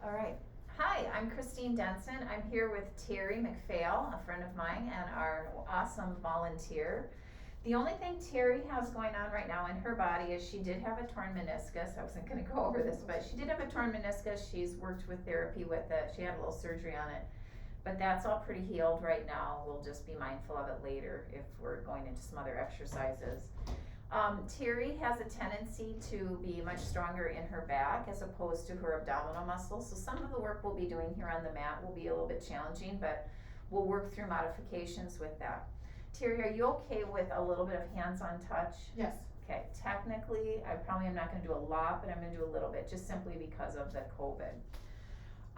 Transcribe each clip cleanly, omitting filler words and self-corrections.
All right. Hi, I'm Christine Denson. I'm here with Terry McPhail, a friend of mine, and our awesome volunteer. The only thing Terry has going on right now in her body is she did have a torn meniscus. I wasn't going to go over this, but she did have a torn meniscus. She's worked with therapy with it. She had a little surgery on it, but that's all pretty healed right now. We'll just be mindful of it later if we're going into some other exercises. Terry has a tendency to be much stronger in her back as opposed to her abdominal muscles. So some of the work we'll be doing here on the mat will be a little bit challenging, but we'll work through modifications with that. Terry, are you okay with a little bit of hands-on touch? Yes. Okay, technically, I probably am not gonna do a lot, but I'm gonna do a little bit, just simply because of the COVID.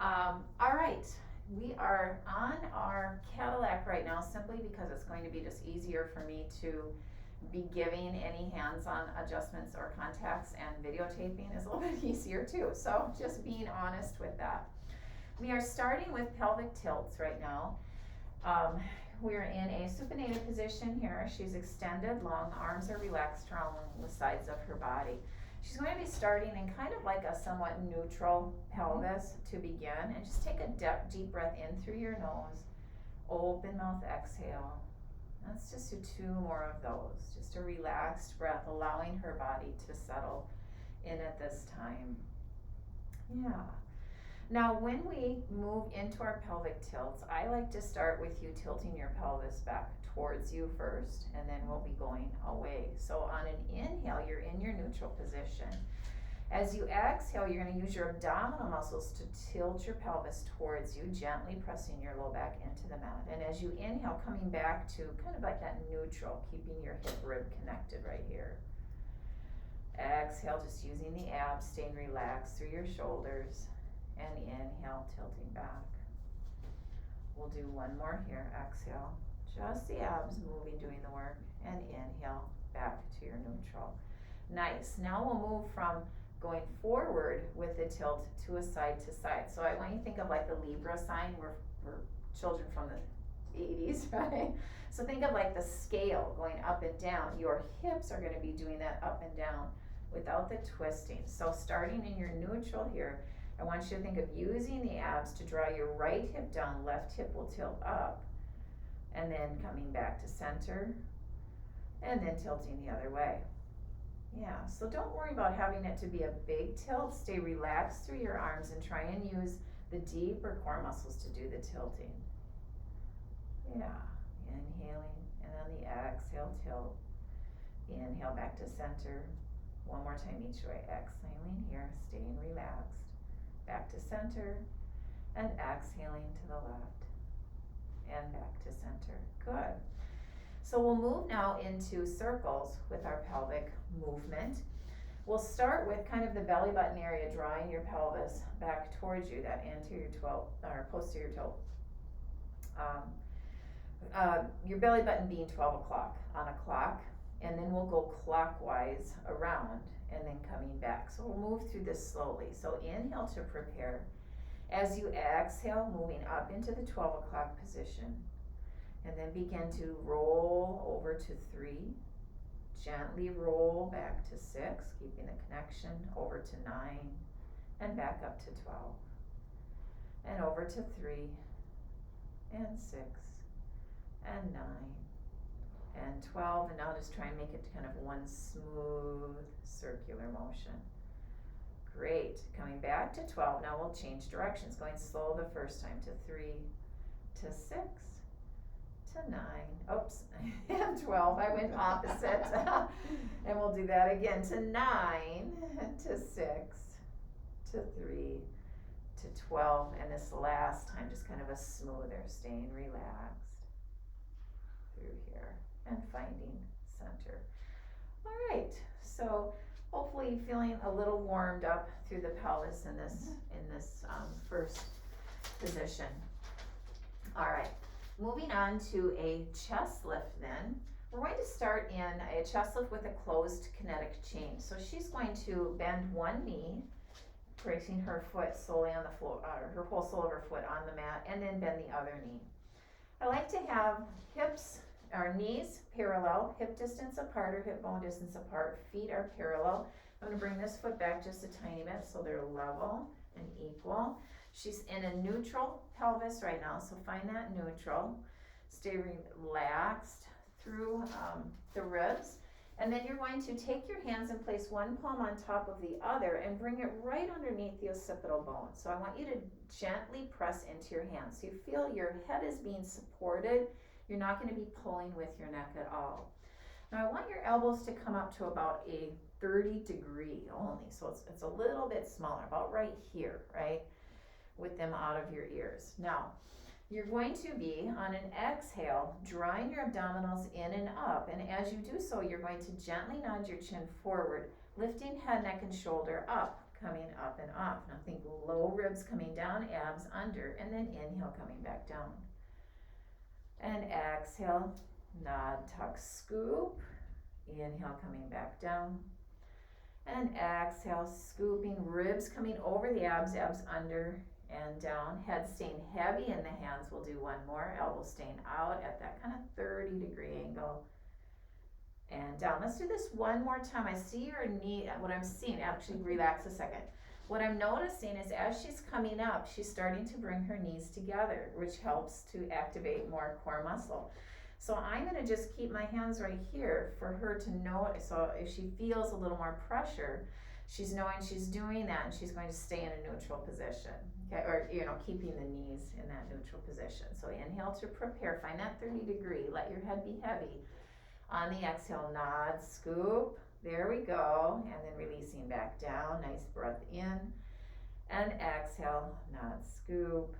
All right, we are on our Cadillac right now, simply because it's going to be just easier for me to be giving any hands-on adjustments or contacts, and videotaping is a little bit easier too. So just being honest with that. We are starting with pelvic tilts right now. We're in a supinated position here. She's extended long, arms are relaxed around the sides of her body. She's going to be starting in kind of like a somewhat neutral pelvis to begin, and just take a deep breath in through your nose, open mouth exhale. Let's just do 2 more of those. Just a relaxed breath, allowing her body to settle in at this time. Yeah. Now, when we move into our pelvic tilts, I like to start with you tilting your pelvis back towards you first, and then we'll be going away. So on an inhale, you're in your neutral position. As you exhale, you're going to use your abdominal muscles to tilt your pelvis towards you, gently pressing your low back into the mat. And as you inhale, coming back to kind of like that neutral, keeping your hip rib connected right here. Exhale, just using the abs, staying relaxed through your shoulders. And inhale, tilting back. We'll do 1 more here. Exhale, just the abs moving, doing the work. And inhale, back to your neutral. Nice. Now we'll move from going forward with the tilt to a side to side. So I want you to think of like the Libra sign. We're children from the 80s, right? So think of like the scale going up and down. Your hips are going to be doing that up and down without the twisting. So starting in your neutral here, I want you to think of using the abs to draw your right hip down, left hip will tilt up, and then coming back to center, and then tilting the other way. Yeah, so don't worry about having it to be a big tilt. Stay relaxed through your arms and try and use the deeper core muscles to do the tilting. Yeah, inhaling, and on the exhale, tilt. Inhale back to center. 1 more time each way. Exhaling here, staying relaxed. Back to center, and exhaling to the left, and back to center. Good. So we'll move now into circles with our pelvic movement. We'll start with kind of the belly button area, drawing your pelvis back towards you, that anterior tilt or posterior tilt. Your belly button being 12 o'clock on a clock, and then we'll go clockwise around and then coming back. So we'll move through this slowly. So inhale to prepare. As you exhale, moving up into the 12 o'clock position. And then begin to roll over to 3. Gently roll back to 6, keeping the connection, over to 9, and back up to 12. And over to 3, and 6, and 9, and 12. And now just try and make it kind of one smooth circular motion. Great. Coming back to 12. Now we'll change directions, going slow the first time to 3, to 6, to 9, oops, and 12. I went opposite. And we'll do that again to 9, to 6, to 3, to 12. And this last time, just kind of a smoother, staying relaxed through here and finding center. All right, so hopefully feeling a little warmed up through the pelvis in this first position. All right. Moving on to a chest lift then. We're going to start in a chest lift with a closed kinetic chain. So she's going to bend one knee, placing her foot solely on the floor, her whole sole of her foot on the mat, and then bend the other knee. I like to have our knees parallel, hip distance apart or hip bone distance apart, feet are parallel. I'm going to bring this foot back just a tiny bit so they're level and equal. She's in a neutral pelvis right now, so find that neutral. Stay relaxed through the ribs. And then you're going to take your hands and place one palm on top of the other and bring it right underneath the occipital bone. So I want you to gently press into your hands. So you feel your head is being supported. You're not going to be pulling with your neck at all. Now I want your elbows to come up to about a 30-degree only. So it's a little bit smaller, about right here, right? With them out of your ears. Now, you're going to be, on an exhale, drawing your abdominals in and up, and as you do so, you're going to gently nod your chin forward, lifting head, neck, and shoulder up, coming up and up. Now think low ribs coming down, abs under, and then inhale, coming back down. And exhale, nod, tuck, scoop, inhale, coming back down. And exhale, scooping, ribs coming over the abs, abs under, and down, head staying heavy in the hands. We'll do one more, elbows staying out at that kind of 30-degree angle, and down. Let's do this one more time. I see your knee, what I'm seeing, actually relax a second. What I'm noticing is as she's coming up, she's starting to bring her knees together, which helps to activate more core muscle. So I'm gonna just keep my hands right here for her to know, so if she feels a little more pressure, she's knowing she's doing that, and she's going to stay in a neutral position, okay? Or, keeping the knees in that neutral position. So inhale to prepare, find that 30-degree, let your head be heavy. On the exhale, nod, scoop, there we go, and then releasing back down, nice breath in, and exhale, nod, scoop,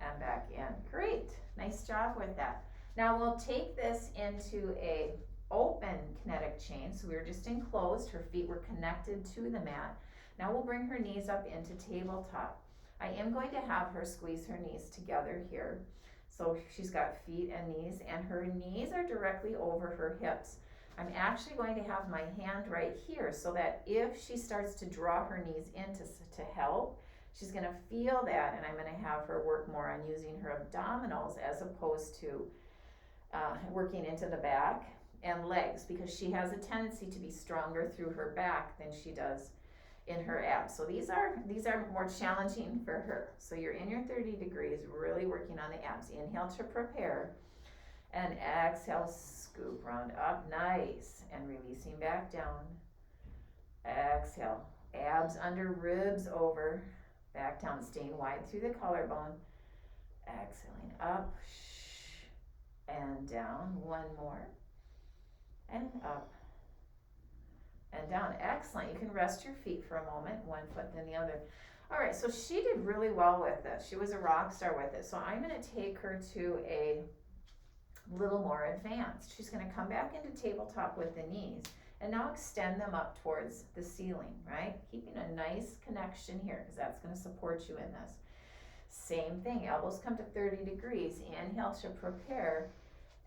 and back in. Great, nice job with that. Now we'll take this into a open kinetic chain. So we were just enclosed, her feet were connected to the mat. Now we'll bring her knees up into tabletop. I am going to have her squeeze her knees together here. So she's got feet and knees, and her knees are directly over her hips. I'm actually going to have my hand right here so that if she starts to draw her knees in to help, she's going to feel that, and I'm going to have her work more on using her abdominals as opposed to working into the back and legs, because she has a tendency to be stronger through her back than she does in her abs. So these are more challenging for her. So you're in your 30 degrees, really working on the abs. Inhale to prepare, and exhale, scoop, round up, nice, and releasing back down. Exhale, abs under, ribs over, back down, staying wide through the collarbone. Exhaling up, and down, one more, and up, and down. Excellent. You can rest your feet for a moment, one foot then the other. All right, so she did really well with this. She was a rock star with it. So I'm going to take her to a little more advanced. She's going to come back into tabletop with the knees, and now extend them up towards the ceiling, right? Keeping a nice connection here, because that's going to support you in this. Same thing, elbows come to 30 degrees. Inhale to prepare.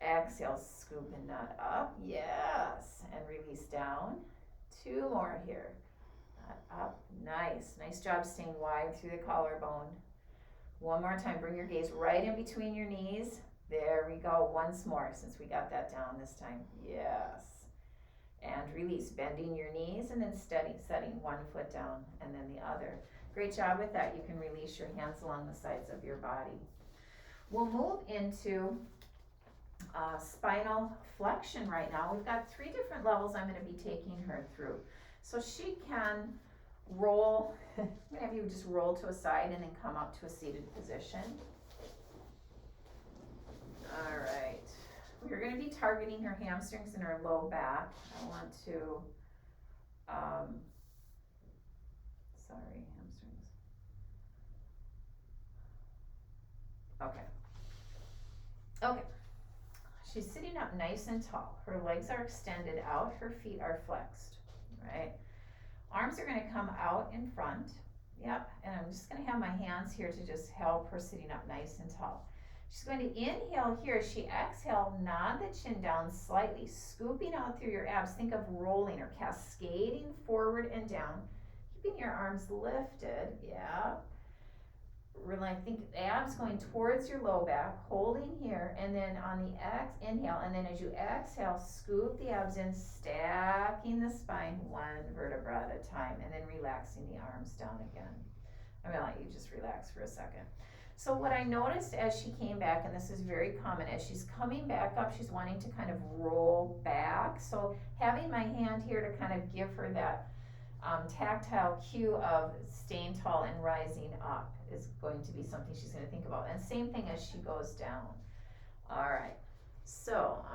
Exhale, scoop and nut up. Yes, and release down. Two more here. Nut up. Nice. Nice job staying wide through the collarbone. One more time. Bring your gaze right in between your knees. There we go. Once more, since we got that down this time. Yes. And release, bending your knees, and then setting one foot down and then the other. Great job with that. You can release your hands along the sides of your body. We'll move into spinal flexion right now. We've got 3 different levels I'm going to be taking her through. So she can roll, I'm going to have you just roll to a side and then come up to a seated position. All right. We're going to be targeting her hamstrings and her low back. I want to, hamstrings. Okay. She's sitting up nice and tall. Her legs are extended out, her feet are flexed, right? Arms are going to come out in front. Yep, and I'm just going to have my hands here to just help her sitting up nice and tall. She's going to inhale here. She exhale, nod the chin down slightly, scooping out through your abs. Think of rolling or cascading forward and down, keeping your arms lifted. Yeah. Really, I think abs going towards your low back, holding here, and then on the inhale, and then as you exhale, scoop the abs in, stacking the spine one vertebra at a time, and then relaxing the arms down again. I'm gonna let you just relax for a second. So what I noticed as she came back, and this is very common, as she's coming back up, she's wanting to kind of roll back. So having my hand here to kind of give her that tactile cue of staying tall and rising up is going to be something she's going to think about. And same thing as she goes down. All right. So,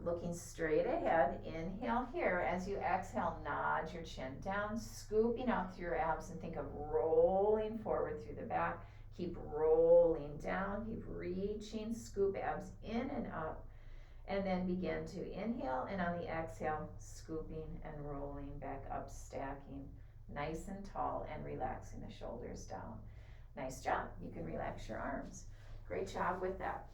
looking straight ahead, inhale here. As you exhale, nod your chin down, scooping out through your abs, and think of rolling forward through the back. Keep rolling down, keep reaching, scoop abs in and up, and then begin to inhale, and on the exhale, scooping and rolling back up, stacking nice and tall, and relaxing the shoulders down. Nice job. You can relax your arms. Great job with that.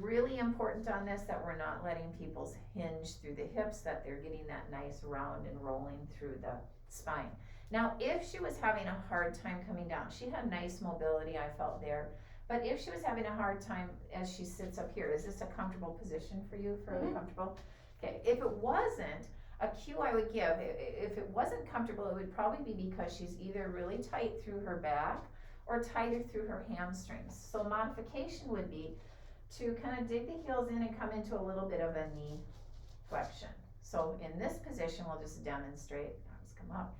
Really important on this that we're not letting people's hinge through the hips, that they're getting that nice round and rolling through the spine. Now, if she was having a hard time coming down, she had nice mobility, I felt there, but if she was having a hard time as she sits up here, is this a comfortable position for you, fairly comfortable? Okay, if it wasn't, a cue I would give, if it wasn't comfortable, it would probably be because she's either really tight through her back or tighter through her hamstrings. So modification would be to kind of dig the heels in and come into a little bit of a knee flexion. So in this position, we'll just demonstrate. Arms come up.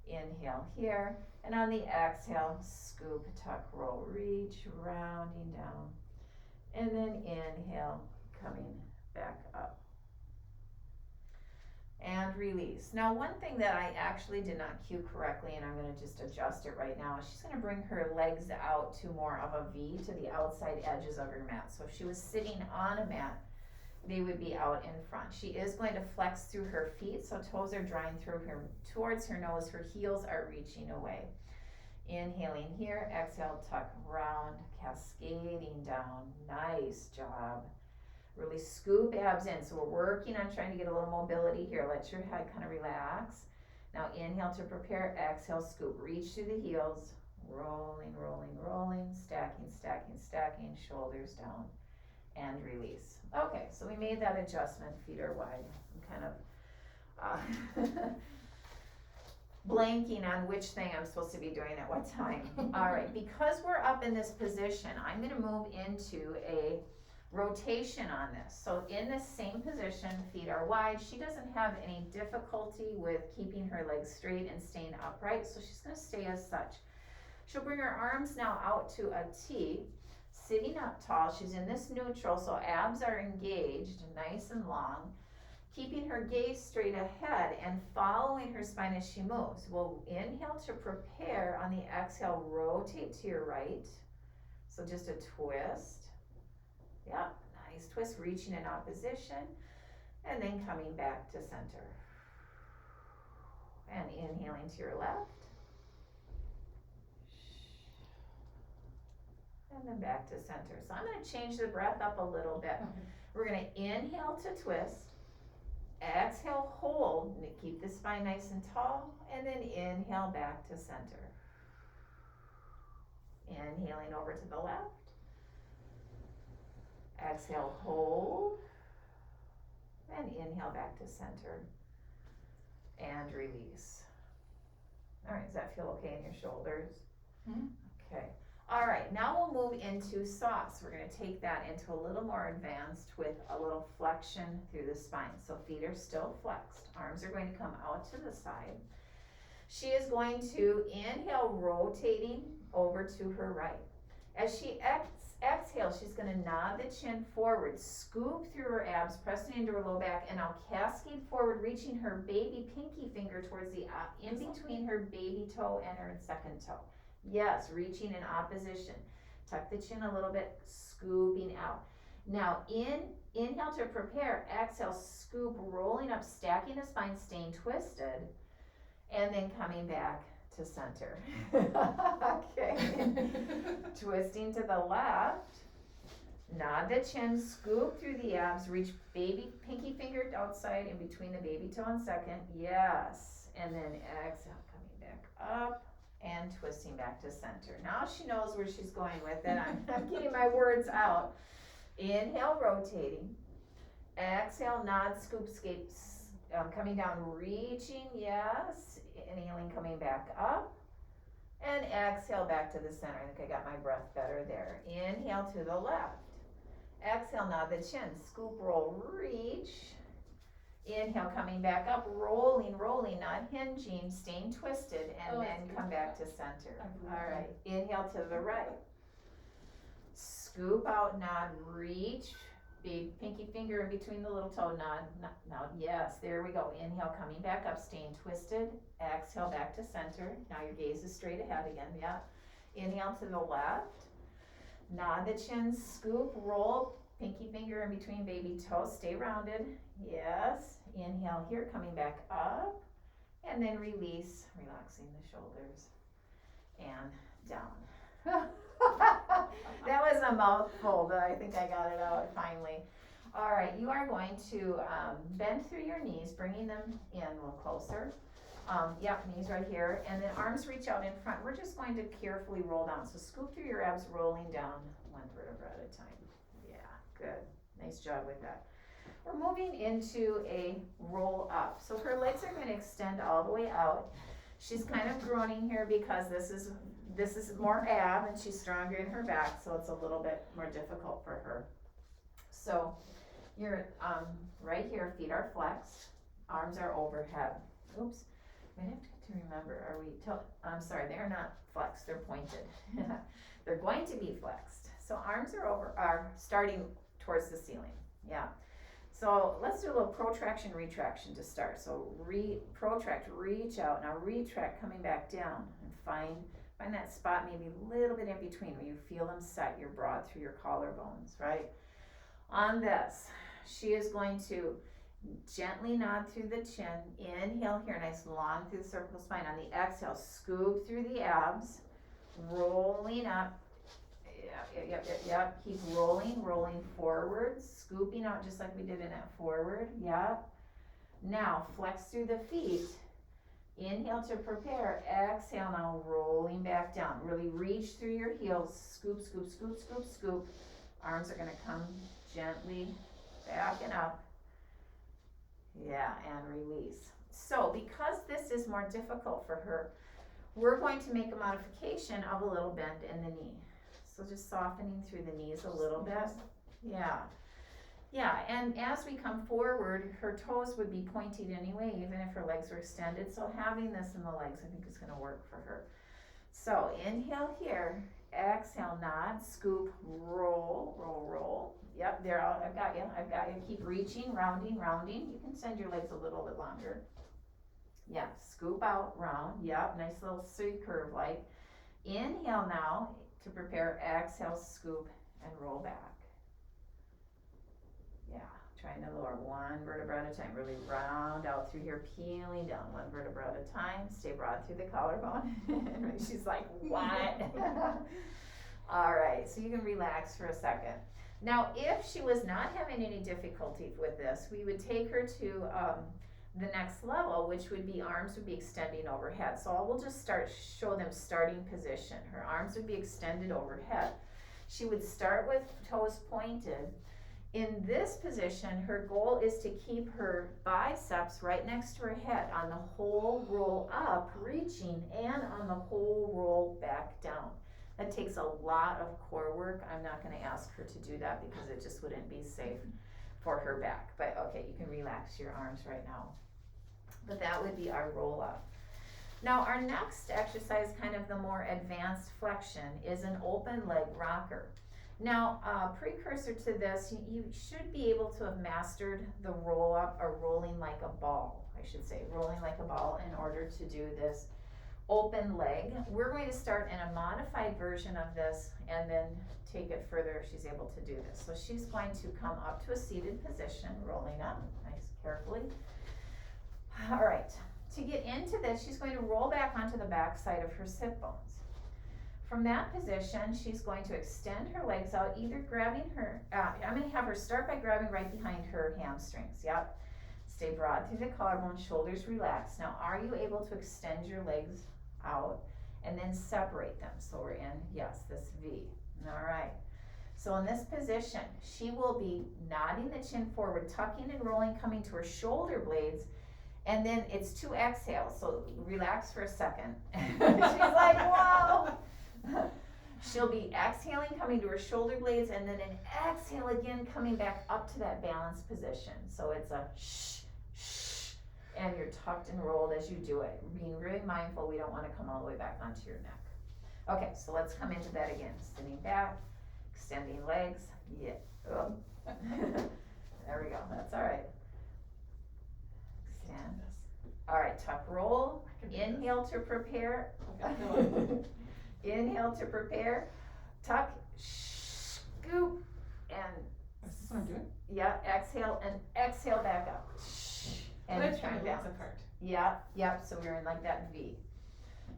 Inhale here, and on the exhale, scoop, tuck, roll, reach, rounding down, and then inhale, coming back up. And release. Now, one thing that I actually did not cue correctly, and I'm going to just adjust it right now, is she's going to bring her legs out to more of a V to the outside edges of her mat. So if she was sitting on a mat, they would be out in front. She is going to flex through her feet, so toes are drawing through her towards her nose. Her heels are reaching away. Inhaling here, exhale, tuck, round, cascading down. Nice job. Really scoop abs in. So we're working on trying to get a little mobility here. Let your head kind of relax. Now inhale to prepare, exhale, scoop. Reach through the heels, rolling, rolling, rolling, stacking, stacking, stacking, shoulders down, and release. Okay, so we made that adjustment. Feet are wide. I'm kind of blanking on which thing I'm supposed to be doing at what time. All right, because we're up in this position, I'm going to move into a rotation on this. So in this same position, feet are wide. She doesn't have any difficulty with keeping her legs straight and staying upright, so she's going to stay as such. She'll bring her arms now out to a T, sitting up tall. She's in this neutral, so abs are engaged, nice and long, keeping her gaze straight ahead and following her spine as she moves. We'll inhale to prepare. On the exhale, rotate to your right. So just a twist. Yep, nice twist, reaching in opposition, and then coming back to center. And inhaling to your left. And then back to center. So I'm going to change the breath up a little bit. We're going to inhale to twist, exhale, hold, and keep the spine nice and tall, and then inhale back to center. Inhaling over to the left. Exhale, hold, and inhale back to center, and release. All right, does that feel okay in your shoulders? Mm-hmm. Okay. All right, now we'll move into sauce. We're going to take that into a little more advanced with a little flexion through the spine. So feet are still flexed. Arms are going to come out to the side. She is going to inhale, rotating over to her right. As she exhale, she's going to nod the chin forward, scoop through her abs, pressing into her low back, and now cascade forward, reaching her baby pinky finger towards the in between her baby toe and her second toe. Yes, reaching in opposition. Tuck the chin a little bit, scooping out. Now inhale to prepare, exhale, scoop, rolling up, stacking the spine, staying twisted, and then coming back to center. Okay. Twisting to the left. Nod the chin, scoop through the abs, reach baby pinky finger outside in between the baby toe and second. Yes. And then exhale, coming back up and twisting back to center. Now she knows where she's going with it. I'm getting my words out. Inhale, rotating. Exhale, nod, scoop, coming down, reaching, yes. Inhaling, coming back up. And exhale back to the center. I think I got my breath better there. Inhale to the left. Exhale, nod the chin. Scoop, roll, reach. Inhale, coming back up, rolling, not hinging, staying twisted, and then come back to center. All right, inhale to the right. Scoop out, nod, reach. Big pinky finger in between the little toe, nod, yes, there we go. Inhale, coming back up, staying twisted. Exhale, back to center. Now your gaze is straight ahead again, yeah. Inhale to the left. Nod the chin, scoop, roll, pinky finger in between baby toes, stay rounded. Yes, inhale here, coming back up, and then release, relaxing the shoulders, and down. That was a mouthful, but I think I got it out finally. All right, you are going to bend through your knees, bringing them in a little closer. Yep, knees right here, and then arms reach out in front. We're just going to carefully roll down. So scoop through your abs, rolling down one vertebra at a time. Yeah, good. Nice job with that. We're moving into a roll up. So her legs are going to extend all the way out. She's kind of groaning here because this is more ab and she's stronger in her back, so it's a little bit more difficult for her. So you're right here, feet are flexed, arms are overhead. Oops, I have to remember, I'm sorry, they're not flexed, they're pointed. They're going to be flexed. So arms are starting towards the ceiling, yeah. So let's do a little protraction, retraction to start. So protract, reach out. Now retract, coming back down, and find that spot maybe a little bit in between where you feel them set. You're broad through your collarbones, right? On this, she is going to gently nod through the chin. Inhale here, nice long through the cervical spine. On the exhale, scoop through the abs, rolling up. Yep. Keep rolling forward, scooping out just like we did in that forward. Yep. Now flex through the feet. Inhale to prepare. Exhale, now rolling back down. Really reach through your heels. Scoop, scoop, scoop, scoop, scoop. Arms are going to come gently back and up. Yeah, and release. So because this is more difficult for her, we're going to make a modification of a little bend in the knee. So just softening through the knees a little bit. Yeah, and as we come forward, her toes would be pointed anyway, even if her legs were extended. So having this in the legs, I think is going to work for her. So inhale here, exhale, nod, scoop, roll. Yep, there, I've got you. Keep reaching, rounding. You can send your legs a little bit longer. Yeah, scoop out, round. Yep, nice little C curve like. Inhale now to prepare, exhale, scoop, and roll back. Yeah, trying to lower one vertebra at a time. Really round out through here, peeling down one vertebra at a time. Stay broad through the collarbone. And she's like, what? All right, so you can relax for a second. Now, if she was not having any difficulty with this, we would take her to the next level, which would be arms would be extending overhead. So I will just show them starting position. Her arms would be extended overhead. She would start with toes pointed. In this position, her goal is to keep her biceps right next to her head on the whole roll up, reaching, and on the whole roll back down. That takes a lot of core work. I'm not going to ask her to do that because it just wouldn't be safe for her back. But okay, you can relax your arms right now. But that would be our roll up. Now our next exercise, kind of the more advanced flexion, is an open leg rocker. Now, precursor to this, you should be able to have mastered the roll up or rolling like a ball, I should say, rolling like a ball in order to do this open leg. We're going to start in a modified version of this and then take it further if she's able to do this. So she's going to come up to a seated position, rolling up, nice, carefully. All right, to get into this, she's going to roll back onto the back side of her sit bones. From that position, she's going to extend her legs out, either grabbing her, I'm going to have her start by grabbing right behind her hamstrings, yep. Stay broad through the collarbone, shoulders relaxed. Now, are you able to extend your legs out and then separate them? So we're in, yes, this V. All right. So in this position, she will be nodding the chin forward, tucking and rolling, coming to her shoulder blades, And then it's 2 exhales, so relax for a second. She's like, whoa. She'll be exhaling, coming to her shoulder blades, and then an exhale again, coming back up to that balanced position. So it's a shh, shh, and you're tucked and rolled as you do it. Being really mindful, we don't want to come all the way back onto your neck. Okay, so let's come into that again. Sitting back, extending legs. Yeah. Oh. There we go. That's all right. Extend. All right, tuck, roll. Inhale to prepare. Inhale to prepare. Tuck, scoop, and Is this what I'm doing? yeah, exhale and exhale back up. And Let's turn try down. legs apart. Yep, so we're in like that V.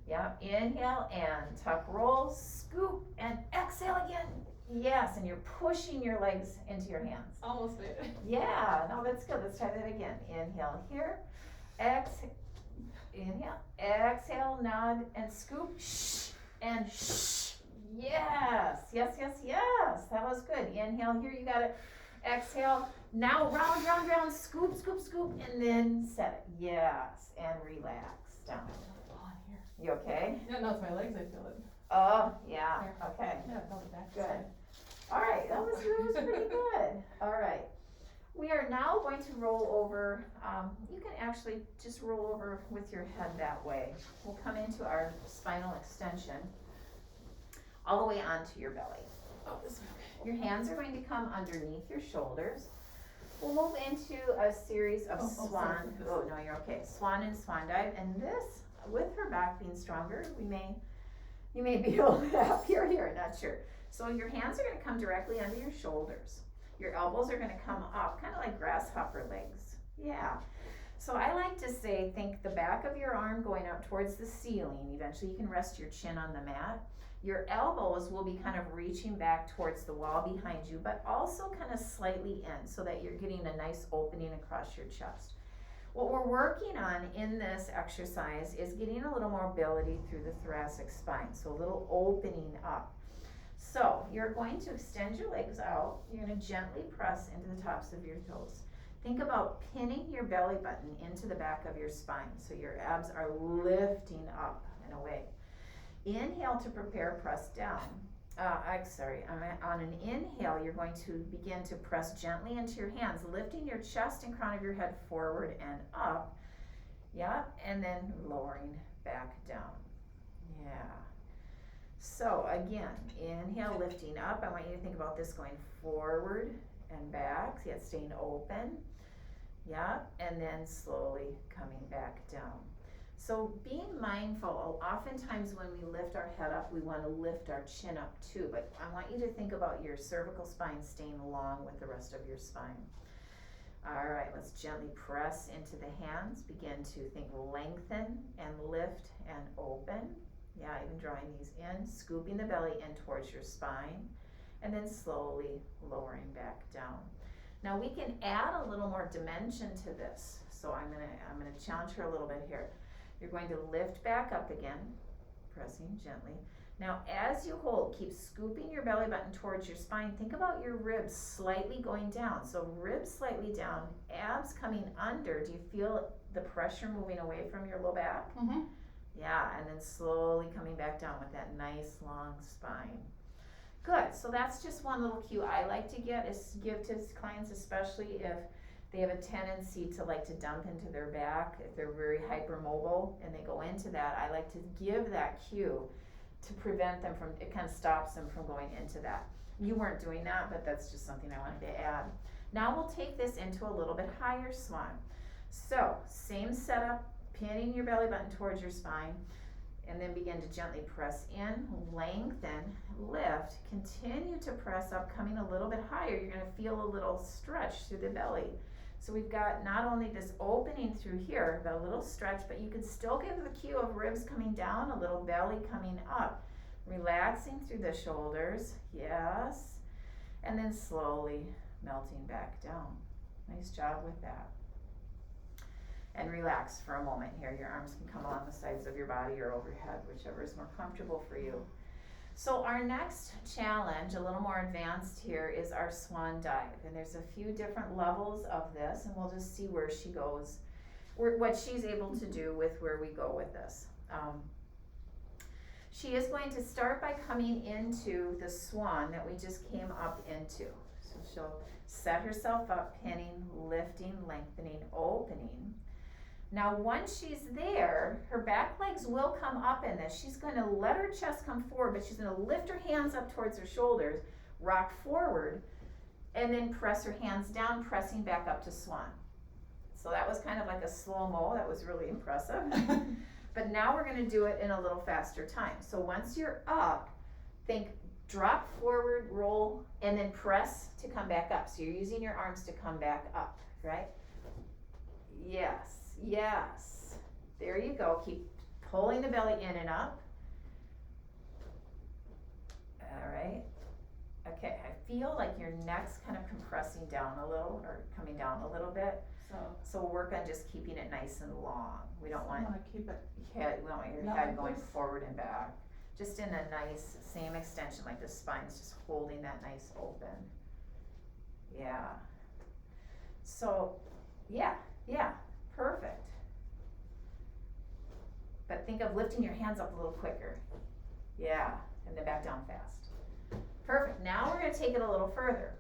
Yeah, inhale and tuck, roll, scoop, and exhale again. Yes, and you're pushing your legs into your hands. Almost made it. Yeah, no, that's good. Let's try that again. Inhale here. Exhale. Inhale. Exhale, nod, and scoop. Shh. And shh. Yes. Yes, yes, yes. That was good. Inhale here. You got it. Exhale. Now round, round, round. Scoop, scoop, scoop. And then set it. Yes. And relax down. You okay? Yeah, no, it's my legs, I feel it. Oh, yeah. Okay. Yeah, I felt it back. Good. All right, that was pretty good. All right. We are now going to roll over. You can actually just roll over with your head that way. We'll come into our spinal extension all the way onto your belly. Oh, this way, okay. Your hands are going to come underneath your shoulders. We'll move into a series of swan. sorry. Oh, no, you're okay. Swan and swan dive. And this, with her back being stronger, you may be a little happier here, not sure. So your hands are going to come directly under your shoulders. Your elbows are going to come up, kind of like grasshopper legs. Yeah. So I like to say, think the back of your arm going up towards the ceiling. Eventually you can rest your chin on the mat. Your elbows will be kind of reaching back towards the wall behind you, but also kind of slightly in so that you're getting a nice opening across your chest. What we're working on in this exercise is getting a little mobility through the thoracic spine, so a little opening up. So you're going to extend your legs out. You're going to gently press into the tops of your toes. Think about pinning your belly button into the back of your spine so your abs are lifting up and away. Inhale to prepare, press down. On an inhale, you're going to begin to press gently into your hands, lifting your chest and crown of your head forward and up. Yeah, and then lowering back down. Yeah. So again, inhale, lifting up. I want you to think about this going forward and back, yet staying open. Yeah, and then slowly coming back down. So being mindful, oftentimes when we lift our head up, we want to lift our chin up too, but I want you to think about your cervical spine staying long with the rest of your spine. All right, let's gently press into the hands. Begin to think lengthen and lift and open. Yeah, even drawing these in, scooping the belly in towards your spine, and then slowly lowering back down. Now we can add a little more dimension to this. So I'm gonna challenge her a little bit here. You're going to lift back up again, pressing gently. Now as you hold, keep scooping your belly button towards your spine. Think about your ribs slightly going down. So ribs slightly down, abs coming under. Do you feel the pressure moving away from your low back? Mm-hmm. Yeah, and then slowly coming back down with that nice long spine. Good, so that's just one little cue I like to give to clients, especially if they have a tendency to like to dump into their back, if they're very hypermobile and they go into that. I like to give that cue to prevent them from, it kind of stops them from going into that. You weren't doing that, but that's just something I wanted to add. Now we'll take this into a little bit higher swan. So, same setup, pinning your belly button towards your spine, and then begin to gently press in, lengthen, lift, continue to press up, coming a little bit higher. You're going to feel a little stretch through the belly. So we've got not only this opening through here, but a little stretch, but you can still give the cue of ribs coming down, a little belly coming up, relaxing through the shoulders, yes, and then slowly melting back down. Nice job with that. And relax for a moment here. Your arms can come along the sides of your body or overhead, whichever is more comfortable for you. So our next challenge, a little more advanced here, is our swan dive. And there's a few different levels of this, and we'll just see where she goes. what she's able to do with where we go with this. She is going to start by coming into the swan that we just came up into. So she'll set herself up, pinning, lifting, lengthening, opening. Now once she's there, her back legs will come up in this. She's going to let her chest come forward, but she's going to lift her hands up towards her shoulders, rock forward, and then press her hands down, pressing back up to swan. So that was kind of like a slow-mo. That was really impressive. But now we're going to do it in a little faster time. So once you're up, think drop forward, roll, and then press to come back up. So you're using your arms to come back up, right? Yes, yes. There you go. Keep pulling the belly in and up. All right. Okay, I feel like your neck's kind of compressing down a little, or coming down a little bit. So we'll work on just keeping it nice and long. We don't want, I keep it. we don't want your Not head like going this. forward and back. Just in a nice, same extension, like the spine's just holding that nice open. Yeah. So, yeah, perfect. But think of lifting your hands up a little quicker. Yeah, and then back down fast. Perfect. Now we're going to take it a little further.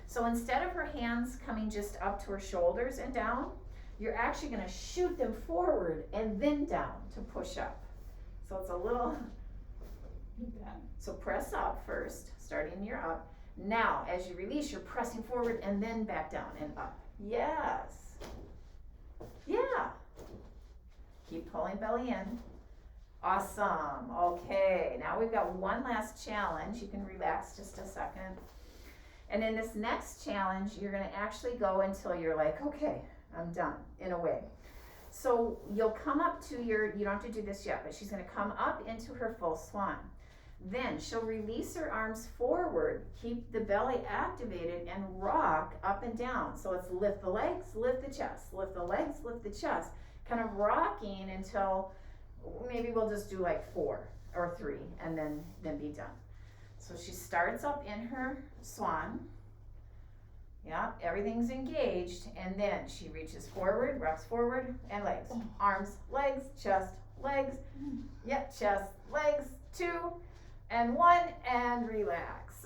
So instead of her hands coming just up to her shoulders and down, you're actually going to shoot them forward and then down to push up. So it's a little, so press up first, starting you're up. Now, as you release, you're pressing forward and then back down and up. Yes. Yeah. Keep pulling belly in. Awesome. Okay, now we've got one last challenge. You can relax just a second. And in this next challenge, you're going to actually go until you're like, okay, I'm done, in a way. So you'll come up to your, you don't have to do this yet, but she's going to come up into her full swan. Then she'll release her arms forward, keep the belly activated, and rock up and down. So it's lift the legs, lift the chest, lift the legs, lift the chest, kind of rocking until maybe we'll just do like 4 or 3 and then be done. So she starts up in her swan. Yeah, everything's engaged, and then she reaches forward, rocks forward, and legs. Arms, legs, chest, legs. Yep, chest, legs, 2, and 1, and relax.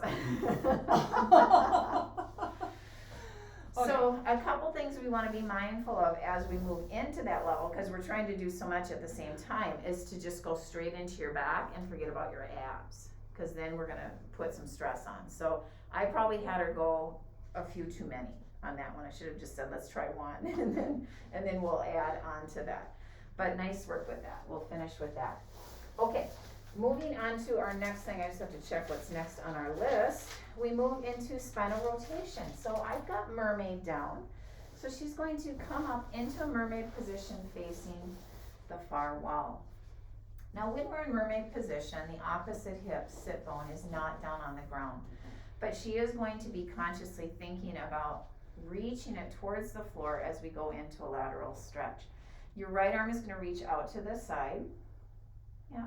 So a couple things we want to be mindful of as we move into that level, because we're trying to do so much at the same time, is to just go straight into your back and forget about your abs, because then we're going to put some stress on. So I probably had her go a few too many on that one. I should have just said, let's try 1, and then we'll add on to that. But nice work with that. We'll finish with that. Okay, moving on to our next thing. I just have to check what's next on our list. We move into spinal rotation. So I've got mermaid down. So she's going to come up into a mermaid position facing the far wall. Now when we're in mermaid position, the opposite hip, sit bone, is not down on the ground. But she is going to be consciously thinking about reaching it towards the floor as we go into a lateral stretch. Your right arm is going to reach out to the side. Yeah,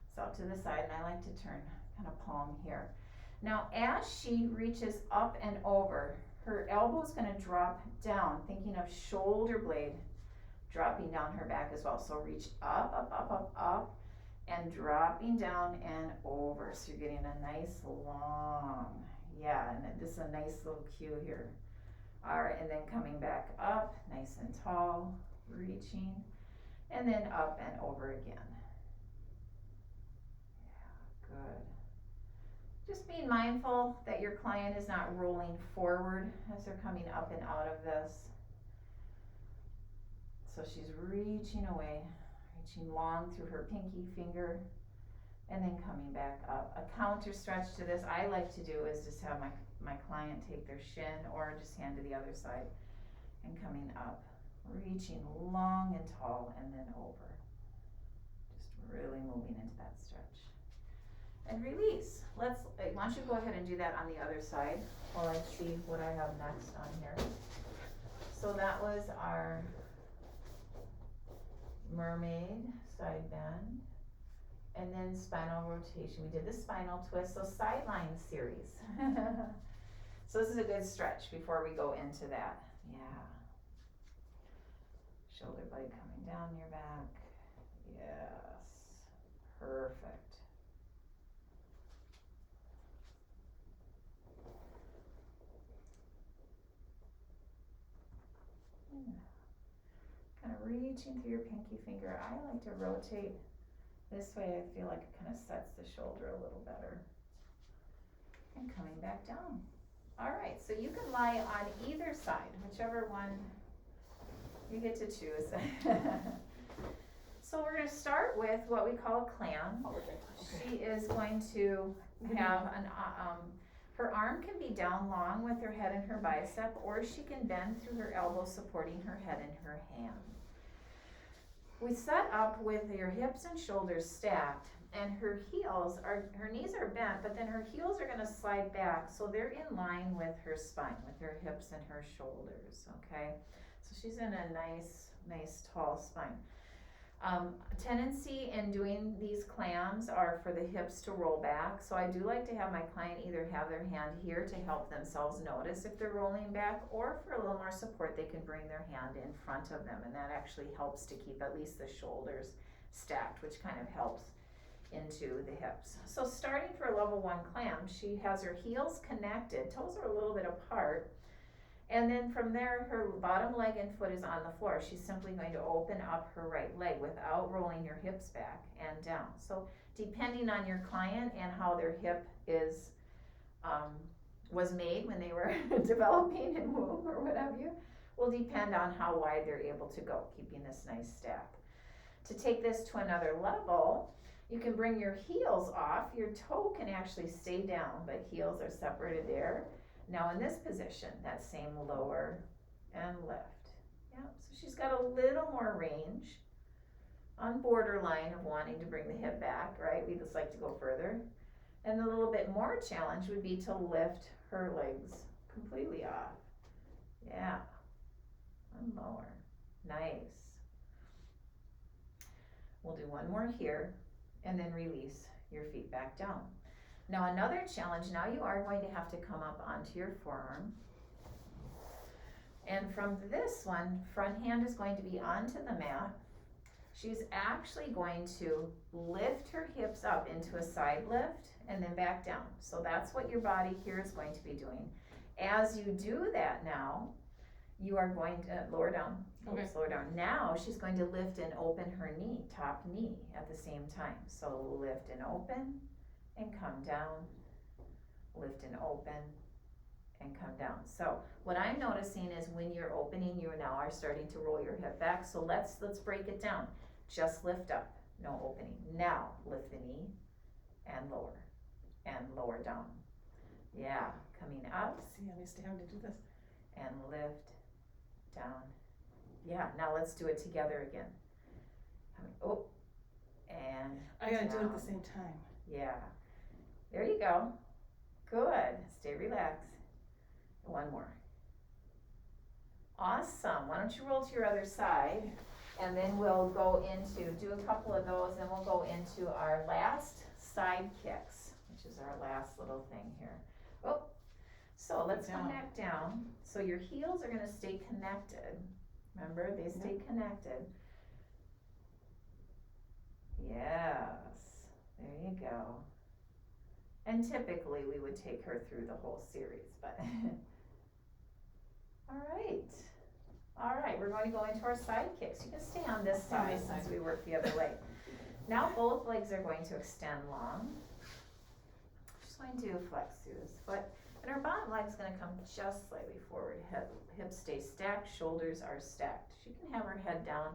it's out to the side, and I like to turn kind of palm here. Now as she reaches up and over, her elbow is going to drop down, thinking of shoulder blade dropping down her back as well. So reach up, up, up, up, up, and dropping down and over. So you're getting a nice long, yeah, and this is a nice little cue here. All right, and then coming back up, nice and tall, reaching, and then up and over again. Yeah, good. Just being mindful that your client is not rolling forward as they're coming up and out of this. So she's reaching away, reaching long through her pinky finger, and then coming back up. A counter stretch to this I like to do is just have my client take their shin or just hand to the other side and coming up, reaching long and tall, and then over. Just really moving into that stretch. And release. Why don't you go ahead and do that on the other side while I see what I have next on here. So that was our mermaid side bend, and then spinal rotation. We did the spinal twist, so sideline series. So this is a good stretch before we go into that. Yeah. Shoulder blade coming down your back. Yes. Perfect. Kind of reaching through your pinky finger. I like to rotate this way. I feel like it kind of sets the shoulder a little better. And coming back down. All right, so you can lie on either side, whichever one you get to choose. So we're going to start with what we call a clam. She is going to have her arm can be down long with her head and her bicep, or she can bend through her elbow supporting her head and her hand. We set up with your hips and shoulders stacked, and her knees are bent, but then her heels are going to slide back, so they're in line with her spine, with her hips and her shoulders, okay? So she's in a nice tall spine. Tendency in doing these clams are for the hips to roll back, so I do like to have my client either have their hand here to help themselves notice if they're rolling back, or for a little more support they can bring their hand in front of them, and that actually helps to keep at least the shoulders stacked, which kind of helps into the hips. So starting for a level 1 clam, she has her heels connected, toes are a little bit apart, and then from there her bottom leg and foot is on the floor. She's simply going to open up her right leg without rolling your hips back and down. So depending on your client and how their hip is was made when they were developing in womb or what have you, will depend on how wide they're able to go, keeping this nice stack. To take this to another level, you can bring your heels off. Your toe can actually stay down, but heels are separated there. Now in this position, that same lower and lift. Yeah, so she's got a little more range on borderline of wanting to bring the hip back, right? We just like to go further. And a little bit more challenge would be to lift her legs completely off. Yeah, and lower. Nice. We'll do one more here and then release your feet back down. Now another challenge, now you are going to have to come up onto your forearm. And from this one, front hand is going to be onto the mat. She's actually going to lift her hips up into a side lift and then back down. So that's what your body here is going to be doing. As you do that now, you are going to lower down. Okay. Lower down. Now she's going to lift and open her knee, top knee at the same time. So lift and open and come down, lift and open and come down. So what I'm noticing is when you're opening, you now are starting to roll your hip back. So let's break it down. Just lift up, no opening. Now lift the knee and lower down. Yeah, coming up. See, I'm used to having to do this. And lift, down. Yeah, now let's do it together again. Oh, and I gotta down. do it at the same time. Yeah. There you go. Good. Stay relaxed. One more. Awesome. Why don't you roll to your other side, and then we'll go into, do a couple of those, and we'll go into our last side kicks, which is our last little thing here. Oh, so let's come back down. So your heels are going to stay connected. Remember, they stay connected. Yes. There you go. And typically we would take her through the whole series, but all right, we're going to go into our side kicks. You can stay on this side since we work the other way. Now both legs are going to extend long. She's going to flex through this foot, and her bottom leg's going to come just slightly forward. Hips stay stacked, shoulders are stacked. She can have her head down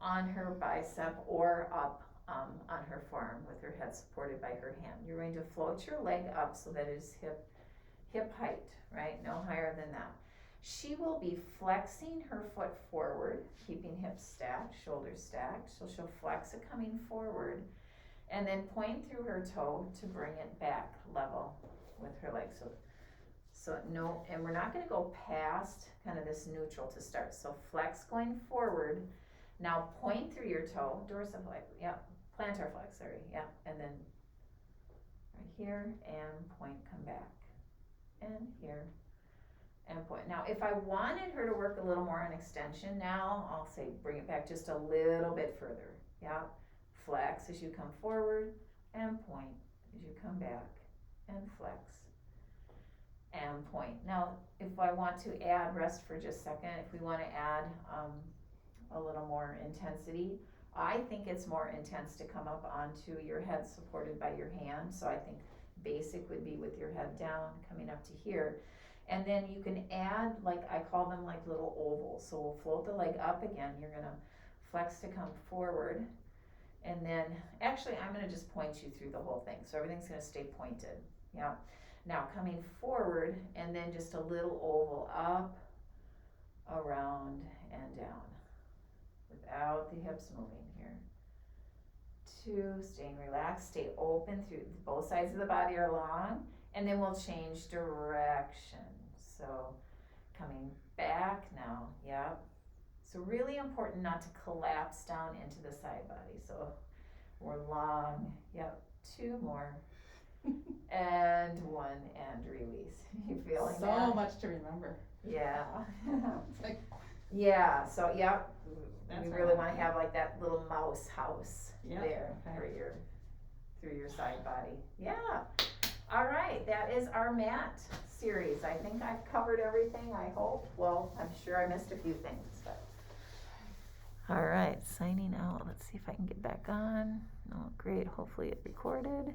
on her bicep or up on her forearm with her head supported by her hand. You're going to float your leg up so that it is hip height, right? No higher than that. She will be flexing her foot forward, keeping hips stacked, shoulders stacked. So she'll flex it coming forward and then point through her toe to bring it back level with her leg. So no, and we're not going to go past kind of this neutral to start. So flex going forward. Now point through your toe, dorsiflex, yep, plantar flex, sorry, yep, and then right here, and point, come back, and here, and point. Now, if I wanted her to work a little more on extension now, I'll say bring it back just a little bit further. Yeah, flex as you come forward and point as you come back and flex and point. Now, if I want to add, rest for just a second, if we want to add a little more intensity, I think it's more intense to come up onto your head supported by your hand. So I think basic would be with your head down, coming up to here. And then you can add, like I call them like little ovals. So we'll float the leg up again. You're gonna flex to come forward. And then, actually I'm gonna just point you through the whole thing. So everything's gonna stay pointed, yeah. Now coming forward and then just a little oval up, around and down. Without the hips moving here. 2, staying relaxed, stay open through both sides of the body are long, and then we'll change direction. So coming back now, yep. So really important not to collapse down into the side body. So we're long, yep, 2 more. And 1 and release. You feeling So that? much to remember. Yeah. It's like, Yeah, so yep, That's we what really I wanna like. have like that little mouse house Yep, there okay. through your side body. Yeah, all right, that is our mat series. I think I've covered everything, I hope. Well, I'm sure I missed a few things, but. All right, signing out. Let's see if I can get back on. Oh, great, hopefully it recorded.